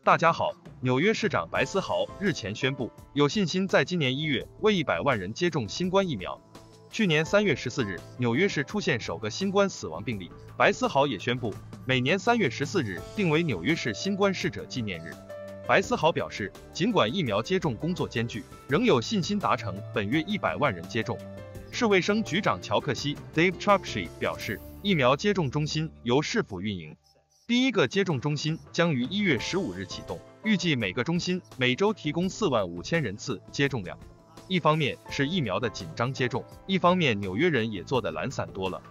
大家好，纽约市长白思豪日前宣布，有信心在今年1月为100万人接种新冠疫苗。去年3月14日，纽约市出现首个新冠死亡病例，白思豪也宣布，每年3月14日定为纽约市新冠逝者纪念日。白思豪表示，尽管疫苗接种工作艰巨，仍有信心达成本月100万人接种。市卫生局长乔克西 Dave Chapsky 表示，疫苗接种中心由市府运营。第一个接种中心将于1月15日启动，预计每个中心每周提供45000人次接种量。一方面是疫苗的紧张接种，一方面纽约人也做得懒散多了。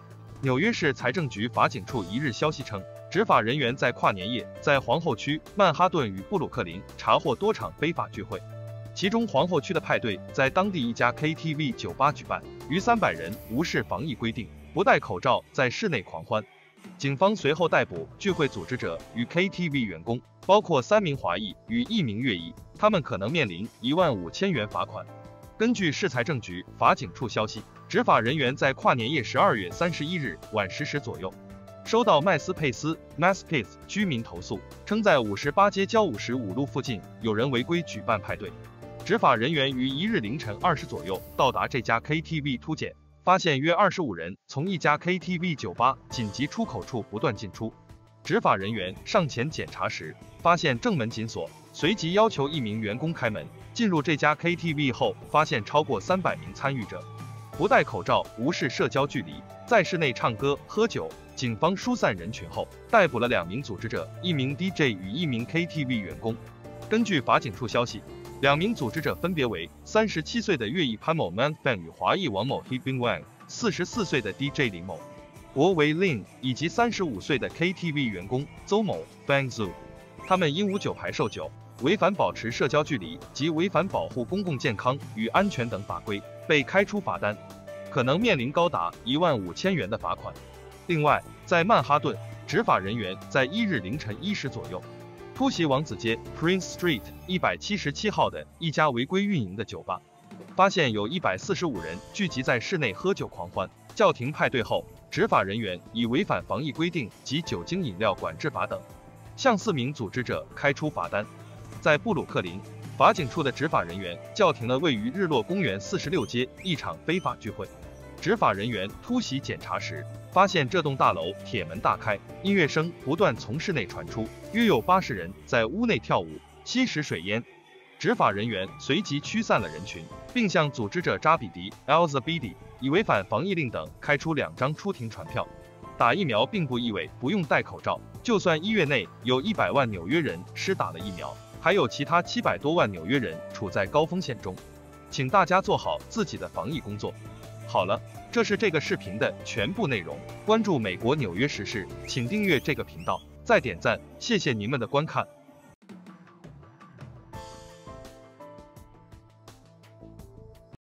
纽约市财政局法警处一日消息称，执法人员在跨年夜在皇后区、曼哈顿与布鲁克林查获多场非法聚会，其中皇后区的派对在当地一家 KTV 酒吧举办，逾300人无视防疫规定，不戴口罩在室内狂欢。警方随后逮捕聚会组织者与 KTV 员工，包括3名华裔与1名越裔，他们可能面临15000元罚款。根据市财政局法警处消息，执法人员在跨年夜12月31日晚10时左右，收到麦斯佩斯 Maspeth 居民投诉，称在58街交55路附近有人违规举办派对。执法人员于1日凌晨2时左右到达这家 KTV 突检，发现约25人从一家 KTV 酒吧紧急出口处不断进出。执法人员上前检查时，发现正门紧锁，随即要求1名员工开门。进入这家 KTV 后，发现超过300名参与者不戴口罩，无视社交距离，在室内唱歌喝酒。警方疏散人群后，逮捕了2名组织者、1名 DJ 与1名 KTV 员工。根据法警处消息，2名组织者分别为37岁的越裔潘某 Manfan 与华裔王某 Hebin Wang、44岁的 DJ 林某、博维 Lin 以及35岁的 KTV 员工邹某 Fang Zhu。他们因无酒牌售酒、违反保持社交距离及违反保护公共健康与安全等法规，被开出罚单，可能面临高达15000元的罚款。另外，在曼哈顿，执法人员在1日凌晨1时左右，突袭王子街 Prince Street 177号的一家违规运营的酒吧，发现有145人聚集在室内喝酒狂欢。叫停派对后，执法人员以违反防疫规定及酒精饮料管制法等，向4名组织者开出罚单。在布鲁克林，法警处的执法人员叫停了位于日落公园46街一场非法聚会。执法人员突袭检查时，发现这栋大楼铁门大开，音乐声不断从室内传出，约有80人在屋内跳舞、吸食水烟。执法人员随即驱散了人群，并向组织者扎比迪 Elzabidi 以违反防疫令等开出2张出庭传票。打疫苗并不意味不用戴口罩，就算1月内有100万纽约人施打了疫苗，还有其他700多万纽约人处在高风险中，请大家做好自己的防疫工作。好了，这是这个视频的全部内容。关注美国纽约时事，请订阅这个频道，再点赞，谢谢您们的观看。